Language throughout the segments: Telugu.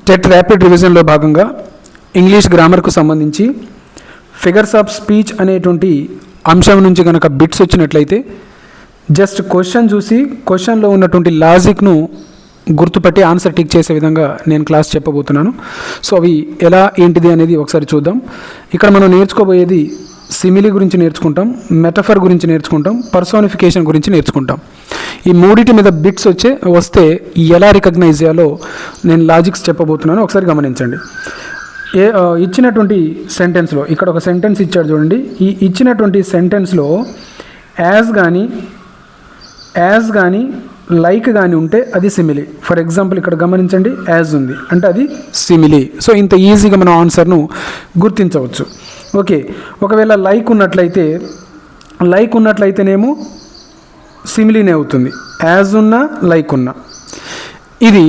టెట్ ర్యాపిడ్ రివిజన్లో భాగంగా ఇంగ్లీష్ గ్రామర్కు సంబంధించి ఫిగర్స్ ఆఫ్ స్పీచ్ అనేటువంటి అంశం నుంచి కనుక బిట్స్ వచ్చినట్లయితే జస్ట్ క్వశ్చన్ చూసి క్వశ్చన్లో ఉన్నటువంటి లాజిక్ను గుర్తుపట్టి ఆన్సర్ టిక్ చేసే విధంగా నేను క్లాస్ చెప్పబోతున్నాను. సో అవి ఎలా ఏంటిది అనేది ఒకసారి చూద్దాం. ఇక్కడ మనం నేర్చుకోబోయేది సిమిలీ గురించి నేర్చుకుంటాం, మెటఫర్ గురించి నేర్చుకుంటాం, పర్సోనిఫికేషన్ గురించి నేర్చుకుంటాం. ఈ మూడిటి మీద బిట్స్ వస్తే ఎలా రికగ్నైజ్ చేయాలో నేను లాజిక్స్ చెప్పబోతున్నాను. ఒకసారి గమనించండి. ఇచ్చినటువంటి సెంటెన్స్లో ఇక్కడ ఒక సెంటెన్స్ ఇచ్చాడు చూడండి. ఈ ఇచ్చినటువంటి సెంటెన్స్లో యాజ్ కానీ లైక్ కానీ ఉంటే అది సిమిలీ. ఫర్ ఎగ్జాంపుల్ ఇక్కడ గమనించండి, యాజ్ ఉంది అంటే అది సిమిలీ. సో ఇంత ఈజీగా మనం ఆన్సర్ను గుర్తించవచ్చు. ఓకే, ఒకవేళ లైక్ ఉన్నట్లయితేనేమో సిమిలీనే అవుతుంది, యాజ్ ఉన్నా లైక్ ఉన్నా. ఇది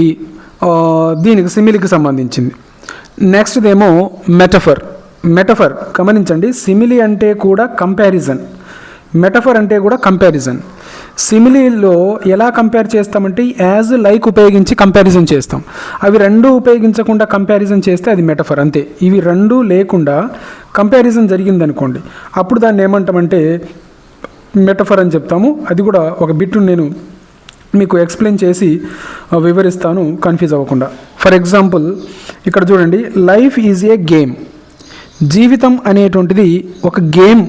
దీనికి సిమిలీకి సంబంధించింది. నెక్స్ట్ ఏమో మెటఫర్ గమనించండి. సిమిలీ అంటే కూడా కంపారిజన్, మెటఫర్ అంటే కూడా కంపారిజన్. సిమిలీలో ఎలా కంపేర్ చేస్తామంటే యాజ్ లైక్ ఉపయోగించి కంపారిజన్ చేస్తాం. అవి రెండూ ఉపయోగించకుండా కంపారిజన్ చేస్తే అది మెటఫర్ అంతే. ఇవి రెండూ లేకుండా కంపారిజన్ జరిగిందనుకోండి, అప్పుడు దాన్ని ఏమంటామంటే మెటఫర్ అని చెప్తాము. అది కూడా ఒక బిట్టు నేను మీకు ఎక్స్ప్లెయిన్ చేసి వివరిస్తాను, కన్ఫ్యూజ్ అవ్వకుండా. ఫర్ ఎగ్జాంపుల్ ఇక్కడ చూడండి, లైఫ్ ఈజ్ ఏ గేమ్. జీవితం అనేటువంటిది ఒక గేమ్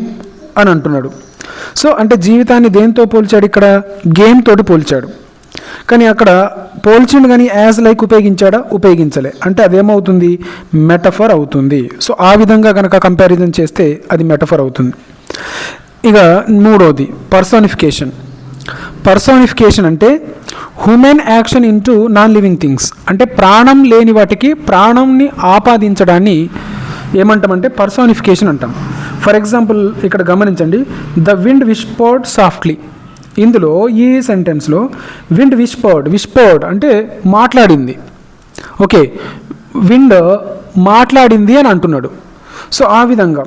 అని అంటున్నాడు. సో అంటే జీవితాన్ని దేంతో పోల్చాడు? ఇక్కడ గేమ్ తోటి పోల్చాడు. కానీ అక్కడ పోల్చిండు కానీ యాజ్ లైక్ ఉపయోగించలే. అంటే అదేమవుతుంది? మెటఫర్ అవుతుంది. సో ఆ విధంగా కనుక కంపారిజన్ చేస్తే అది మెటఫర్ అవుతుంది. ఇక మూడోది పర్సోనిఫికేషన్ అంటే human action into non living things. అంటే ప్రాణం లేని వాటికి ప్రాణంని ఆపాదించడాన్ని ఏమంటామంటే పర్సోనిఫికేషన్ అంటాం. ఫర్ ఎగ్జాంపుల్ ఇక్కడ గమనించండి, ద విండ్ విస్పర్డ్ సాఫ్ట్లీ. ఇందులో ఈ సెంటెన్స్లో విండ్ విస్పర్డ్ అంటే మాట్లాడింది. ఓకే, విండ్ మాట్లాడింది అని అంటున్నాడు. సో ఆ విధంగా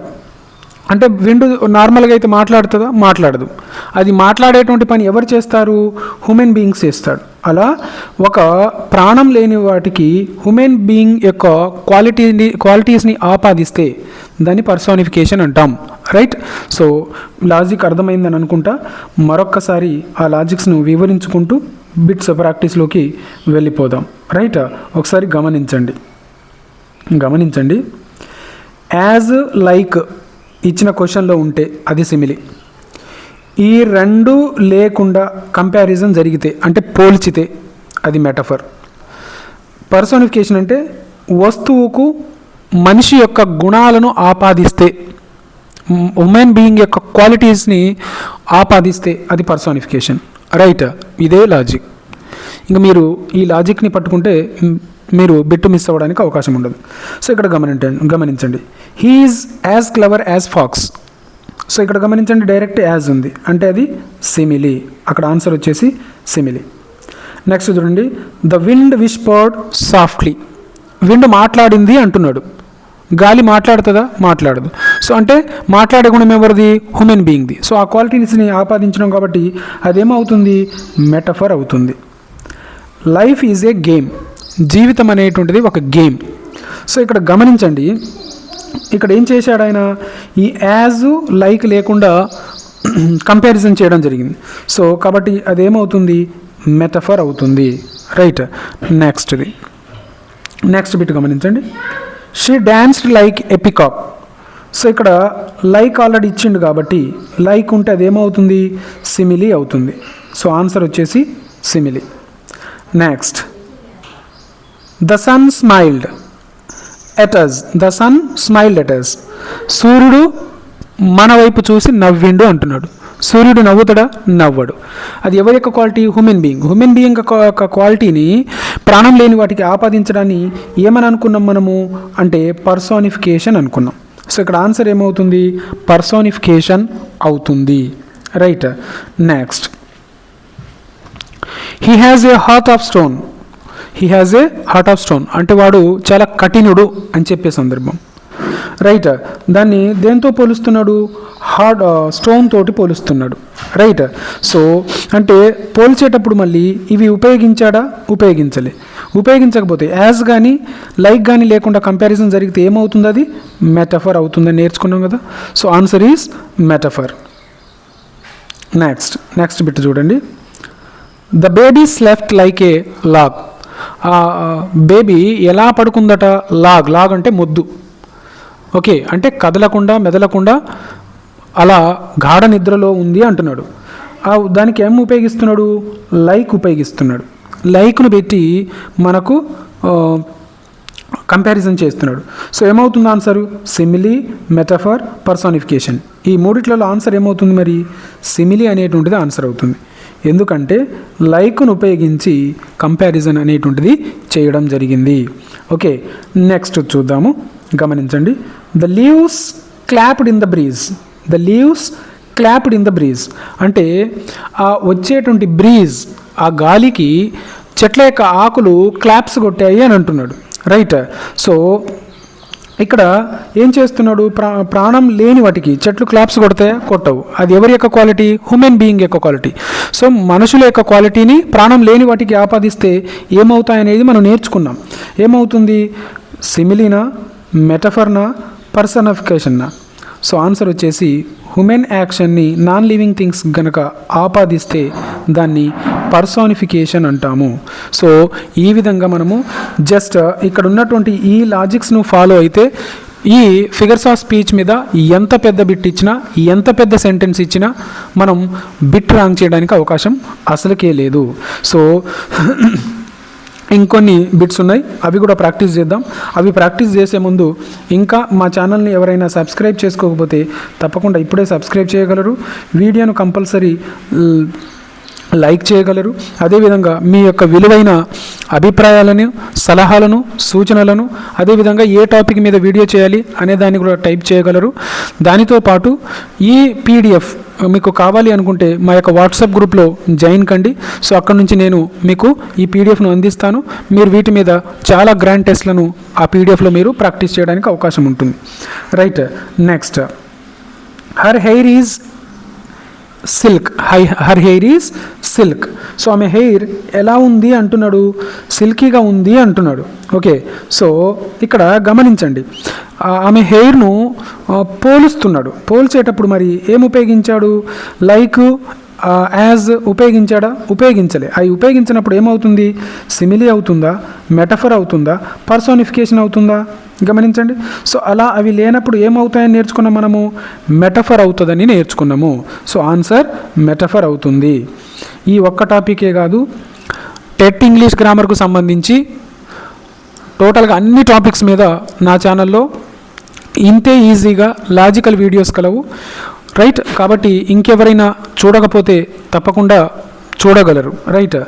అంటే విండ్ నార్మల్గా అయితే మాట్లాడుతుందా? మాట్లాడదు. అది మాట్లాడేటువంటి పని ఎవరు చేస్తారు? హ్యూమన్ బీయింగ్స్ చేస్తాడు. అలా ఒక ప్రాణం లేని వాటికి హ్యూమన్ బీయింగ్ యొక్క క్వాలిటీస్ని ఆపాదిస్తే దాన్ని పర్సోనిఫికేషన్ అంటాం. రైట్? సో లాజిక్ అర్థమైందని అనుకుంటా. మరొక్కసారి ఆ లాజిక్స్ను వివరించుకుంటూ బిట్స్ ప్రాక్టీస్లోకి వెళ్ళిపోదాం. రైట్? ఒకసారి గమనించండి. యాజ్ లైక్ ఇచ్చిన క్వశ్చన్లో ఉంటే అది సిమిలీ. ఈ రెండు లేకుండా కంపారిజన్ జరిగితే అంటే పోల్చితే అది మెటఫర్. పర్సోనిఫికేషన్ అంటే వస్తువుకు మనిషి యొక్క గుణాలను ఆపాదిస్తే, హ్యూమన్ బీయింగ్ యొక్క క్వాలిటీస్ని ఆపాదిస్తే అది పర్సోనిఫికేషన్. రైట్? ఇదే లాజిక్. ఇంకా మీరు ఈ లాజిక్ని పట్టుకుంటే మీరు బిట్టు మిస్ అవ్వడానికి అవకాశం ఉండదు. సో ఇక్కడ గమనించండి, he is as clever as fox. So ఇక్కడ గమనించండి, డైరెక్ట్ యాజ్ ఉంది అంటే అది సిమిలీ. అక్కడ ఆన్సర్ వచ్చేసి సిమిలీ. నెక్స్ట్ చూడండి, the wind whispered softly. Wind మాట్లాడింది అంటున్నాడు. గాలి మాట్లాడుతుందా? మాట్లాడదు. సో అంటే మాట్లాడే గుణం ఎవరిది? హ్యూమన్ బీయింగ్ది. సో ఆ క్వాలిటీస్ని ఆపాదించడం కాబట్టి అదేమవుతుంది? మెటఫర్ అవుతుంది. Life is a game. జీవితం అనేటువంటిది ఒక గేమ్. సో ఇక్కడ గమనించండి, ఇక్కడ ఏం చేశాడు ఆయన? ఈ యాజ్ లైక్ లేకుండా కంపారిజన్ చేయడం జరిగింది. సో కాబట్టి అదేమవుతుంది? మెటఫర్ అవుతుంది. రైట్? నెక్స్ట్ బిట్ గమనించండి, she danced like a peacock. So ఇక్కడ లైక్ ఆల్రెడీ ఇచ్చిండు కాబట్టి లైక్ ఉంటే అదేమవుతుంది? సిమిలీ అవుతుంది. సో ఆన్సర్ వచ్చేసి simile. Next, the sun smiled at us. సూర్యుడు మన వైపు చూసి నవ్విండు అంటున్నాడు. సూర్యుడు నవ్వుతాడా? నవ్వడు. అది ఎవరి యొక్క క్వాలిటీ? హ్యూమన్ బీయింగ్ యొక్క క్వాలిటీని ప్రాణం లేని వాటికి ఆపాదించడాన్ని ఏమని అనుకున్నాం మనము అంటే పర్సోనిఫికేషన్ అనుకున్నాం. సో ఇక్కడ ఆన్సర్ ఏమవుతుంది? పర్సోనిఫికేషన్ అవుతుంది. Right? Next, he has a heart of stone. అంటే వాడు చాలా కఠినుడు అని చెప్పే సందర్భం. రైట్? దాన్ని దేంతో పోలుస్తున్నాడు? స్టోన్ తోటి పోలుస్తున్నాడు. రైట్? సో అంటే పోల్చేటప్పుడు మళ్ళీ ఇవి ఉపయోగించాడా? ఉపయోగించలే. ఉపయోగించకపోతే యాజ్ కానీ లైక్ కానీ లేకుండా కంపారిజన్ జరిగితే ఏమవుతుంది, అది మెటఫర్ అవుతుందని నేర్చుకున్నాం కదా. So answer is metaphor. Next bit చూడండి. The baby slept like a log. Baby ఎలా పడుకుందట, లాగ్ అంటే మొద్దు. ఓకే, అంటే కదలకుండా మెదలకుండా అలా గాఢ నిద్రలో ఉంది అంటున్నాడు. దానికి ఏం ఉపయోగిస్తున్నాడు, లైక్ ఉపయోగిస్తున్నాడు. లైక్ను పెట్టి మనకు కంపారిజన్ చేస్తున్నాడు. సో ఏమవుతుంది ఆన్సరు, సిమిలీ, మెటఫర్, పర్సానిఫికేషన్. ఈ మూడిట్లలో ఆన్సర్ ఏమవుతుంది, మరి సిమిలీ అనేటువంటిది ఆన్సర్ అవుతుంది. ఎందుకంటే లైక్ను ఉపయోగించి కంపారిజన్ అనేటువంటిది చేయడం జరిగింది. ఓకే, నెక్స్ట్ చూద్దాము, గమనించండి. The leaves clapped in the breeze. The leaves clapped in the breeze అంటే ఆ వచ్చేటువంటి బ్రీజ్, ఆ గాలికి చెట్ల యొక్క ఆకులు క్లాప్స్ కొట్టాయి అని అంటున్నాడు. రైట్. సో ఇక్కడ ఏం చేస్తున్నాడు, ప్రాణం లేని వాటికి చెట్లు క్లాప్స్ కొడతాయా, కొట్టవు. అది ఎవరి యొక్క క్వాలిటీ, హ్యూమన్ బీయింగ్ యొక్క క్వాలిటీ. సో మనుషుల యొక్క క్వాలిటీని ప్రాణం లేని వాటికి ఆపాదిస్తే ఏమవుతాయనేది మనం నేర్చుకున్నాం. ఏమవుతుంది, సిమిలీనా, మెటఫర్నా, పర్సనిఫికేషన్నా. సో ఆన్సర్ వచ్చేసి హ్యూమన్ యాక్షన్ని నాన్ లివింగ్ థింగ్స్ గనక ఆపాదిస్తే దాన్ని పర్సానిఫికేషన్ అంటాము. సో ఈ విధంగా మనము జస్ట్ ఇక్కడ ఉన్నటువంటి ఈ లాజిక్స్ను ఫాలో అయితే ఈ ఫిగర్స్ ఆఫ్ స్పీచ్ మీద ఎంత పెద్ద బిట్ ఇచ్చినా, ఎంత పెద్ద సెంటెన్స్ ఇచ్చినా మనం బిట్ రాంగ్ చేయడానికి అవకాశం అసలుకే లేదు. సో ఇంకొన్ని బిట్స్ ఉన్నాయి, అవి కూడా ప్రాక్టీస్ చేద్దాం. అవి ప్రాక్టీస్ చేసే ముందు ఇంకా మా ఛానల్ని ఎవరైనా సబ్స్క్రైబ్ చేసుకోకపోతే తప్పకుండా ఇప్పుడే సబ్స్క్రైబ్ చేయగలరు. వీడియోను కంపల్సరీ లైక్ చేయగలరు. అదేవిధంగా మీ యొక్క విలువైన అభిప్రాయాలను, సలహాలను, సూచనలను, అదేవిధంగా ఏ టాపిక్ మీద వీడియో చేయాలి అనే దాన్ని కూడా టైప్ చేయగలరు. దానితో పాటు ఈ పీడిఎఫ్ మీకు కావాలి అనుకుంటే మా యొక్క వాట్సాప్ గ్రూప్లో జాయిన్ కండి. సో అక్కడ నుంచి నేను మీకు ఈ పీడిఎఫ్ను అందిస్తాను. మీరు వీటి మీద చాలా గ్రాండ్ టెస్ట్లను ఆ పీడిఎఫ్లో మీరు ప్రాక్టీస్ చేయడానికి అవకాశం ఉంటుంది. Right. Next, her hair is silk. Her hair is silk. So ఆమె హెయిర్ ఎలా ఉంది అంటున్నాడు, సిల్కీగా ఉంది అంటున్నాడు. ఓకే, సో ఇక్కడ గమనించండి, ఆమె హెయిర్ను పోలుస్తున్నాడు. పోల్చేటప్పుడు మరి ఏం ఉపయోగించాడు, లైక్, యాజ్ ఉపయోగించాడా, ఉపయోగించలే. అవి ఉపయోగించినప్పుడు ఏమవుతుంది, సిమిలీ అవుతుందా, మెటఫర్ అవుతుందా, పర్సానిఫికేషన్ అవుతుందా, గమనించండి. సో అలా అవి లేనప్పుడు ఏమవుతాయని నేర్చుకున్నాం మనము, మెటఫర్ అవుతుందని నేర్చుకున్నాము. సో ఆన్సర్ మెటఫర్ అవుతుంది. ఈ ఒక్క టాపికే కాదు, టెట్ ఇంగ్లీష్ గ్రామర్కు సంబంధించి టోటల్గా అన్ని టాపిక్స్ మీద నా ఛానల్లో ఇంతే ఈజీగా లాజికల్ వీడియోస్ కలవు. రైట్. కాబట్టి ఇంకెవరైనా చూడకపోతే తప్పకుండా చూడగలరు. రైట్.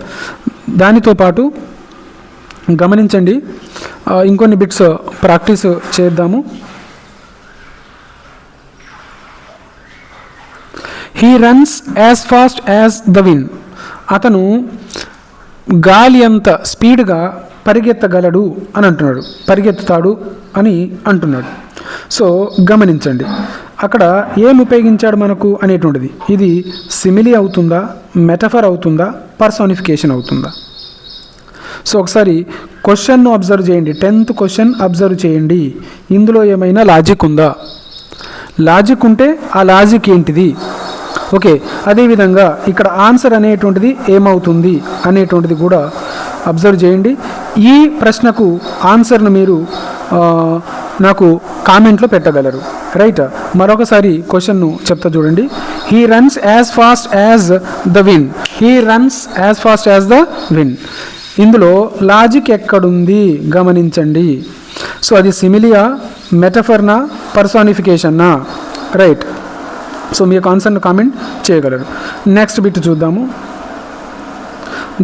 దానితో పాటు గమనించండి, ఇంకొన్ని బిట్స్ ప్రాక్టీస్ చేద్దాము. He runs as fast as the wind. అతను గాలి అంత స్పీడ్గా పరిగెత్తగలడు అని అంటున్నాడు, పరిగెత్తుతాడు అని అంటున్నాడు. సో గమనించండి, అక్కడ ఏం ఉపయోగించాడు మనకు అనేటువంటిది, ఇది సిమిలీ అవుతుందా, మెటఫర్ అవుతుందా, పర్సానిఫికేషన్ అవుతుందా. సో ఒకసారి క్వశ్చన్ను అబ్జర్వ్ చేయండి, 10th క్వశ్చన్ అబ్జర్వ్ చేయండి. ఇందులో ఏమైనా లాజిక్ ఉందా, లాజిక్ ఉంటే ఆ లాజిక్ ఏంటిది. ఓకే, అదేవిధంగా ఇక్కడ ఆన్సర్ అనేటువంటిది ఏమవుతుంది అనేటువంటిది కూడా అబ్జర్వ్ చేయండి. ఈ ప్రశ్నకు ఆన్సర్ను మీరు నాకు కామెంట్లో పెట్టగలరు. రైట్. మరొకసారి క్వశ్చన్ను చెప్తా చూడండి. He runs as fast as the wind. He runs as fast as the wind. ఇందులో లాజిక్ ఎక్కడుంది గమనించండి. సో అది సిమిలియా, మెటఫర్నా, పర్సానిఫికేషన్నా. రైట్. సో మీ యొక్క ఆన్సర్ను కామెంట్ చేయగలరు. నెక్స్ట్ బిట్ చూద్దాము.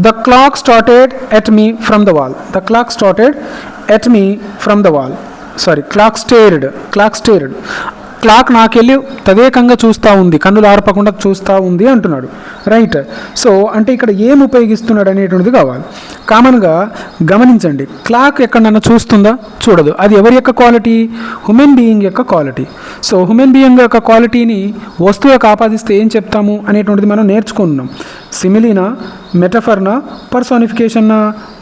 The clock started at me from the wall. The clock started at me from the wall. Sorry, clock stared. Clock నాకెళ్ళి తదేకంగా చూస్తూ ఉంది, కన్నులు ఆర్పకుండా చూస్తూ ఉంది అంటున్నాడు. రైట్. సో అంటే ఇక్కడ ఏం ఉపయోగిస్తున్నాడు అనేటువంటిది కావాలి. కామన్గా గమనించండి, క్లాక్ ఎక్కడన్నా చూస్తుందా? చూడదు. అది ఎవరి యొక్క క్వాలిటీ? హ్యూమన్ బీయింగ్ యొక్క క్వాలిటీ. సో హ్యూమన్ బీయింగ్ యొక్క క్వాలిటీని వస్తువులకు ఆపాదిస్తే ఏం చెప్తాము అనేటువంటిది మనం నేర్చుకుంటున్నాం. సిమిలీనా, మెటఫర్నా, పర్సానిఫికేషన్నా?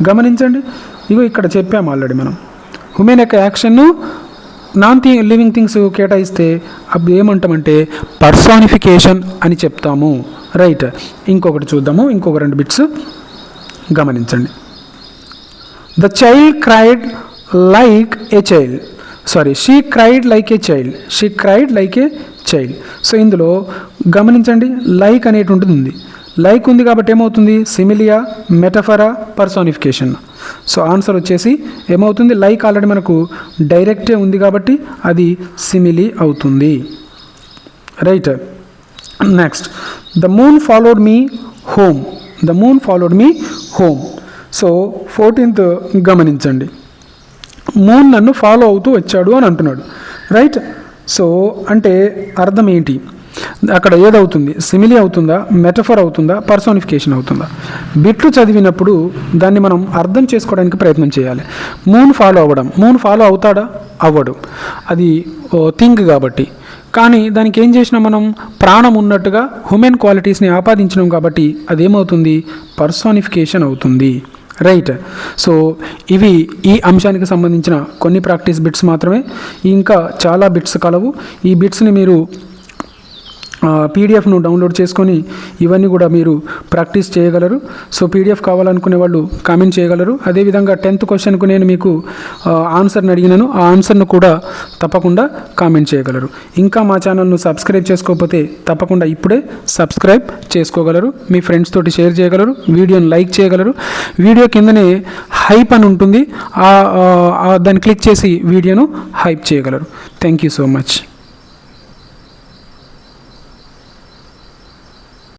గమనించండి, ఇగో ఇక్కడ చెప్పాము ఆల్రెడీ మనం. హ్యూమన్ యొక్క యాక్షన్ను నాన్ లివింగ్ థింగ్స్ కేటాయిస్తే అప్పుడు ఏమంటామంటే పర్సానిఫికేషన్ అని చెప్తాము. రైట్. ఇంకొకటి చూద్దాము, ఇంకొక 2 బిట్స్ గమనించండి. The child cried like a child, sorry she cried like a child, she cried like a child. So ఇందులో గమనించండి, లైక్ అనేటువంటిది ఉంది. లైక్ ఉంది కాబట్టి ఏమవుతుంది? Similia, మెటఫరా, personification. సో ఆన్సర్ వచ్చేసి ఏమవుతుంది? లైక్ ఆల్రెడీ మనకు డైరెక్టే ఉంది కాబట్టి అది సిమిలీ అవుతుంది. Right. Next, the moon followed me home, the moon followed me home. So 14th గమనించండి, మూన్ నన్ను ఫాలో అవుతూ వచ్చాడు అని అంటున్నాడు. రైట్. సో అంటే అర్థం ఏంటి? అక్కడ ఏదవుతుంది? సిమిలీ అవుతుందా, మెటఫర్ అవుతుందా, పర్సానిఫికేషన్ అవుతుందా? బిట్లు చదివినప్పుడు దాన్ని మనం అర్థం చేసుకోవడానికి ప్రయత్నం చేయాలి. మూన్ ఫాలో అవ్వడం, మూన్ ఫాలో అవుతాడా? అవ్వడు. అది థింగ్ కాబట్టి. కానీ దానికి ఏం చేసినా మనం ప్రాణం ఉన్నట్టుగా హ్యూమన్ క్వాలిటీస్ని ఆపాదించినాం కాబట్టి అదేమవుతుంది? పర్సానిఫికేషన్ అవుతుంది. రైట్. సో ఇవి ఈ అంశానికి సంబంధించిన కొన్ని ప్రాక్టీస్ బిట్స్ మాత్రమే. ఇంకా చాలా బిట్స్ కలవు. ఈ బిట్స్ని మీరు పీడిఎఫ్ను డౌన్లోడ్ చేసుకొని ఇవన్నీ కూడా మీరు ప్రాక్టీస్ చేయగలరు. సో పీడిఎఫ్ కావాలనుకునే వాళ్ళు కామెంట్ చేయగలరు. అదేవిధంగా 10th క్వశ్చన్కు నేను మీకు ఆన్సర్ని అడిగినాను, ఆ ఆన్సర్ను కూడా తప్పకుండా కామెంట్ చేయగలరు. ఇంకా మా ఛానల్ను సబ్స్క్రైబ్ చేసుకోకపోతే తప్పకుండా ఇప్పుడే సబ్స్క్రైబ్ చేసుకోగలరు. మీ ఫ్రెండ్స్ తోటి షేర్ చేయగలరు, వీడియోని లైక్ చేయగలరు. వీడియో కిందనే హైప్ అని ఉంటుంది, దాన్ని క్లిక్ చేసి వీడియోను హైప్ చేయగలరు. Thank you so much.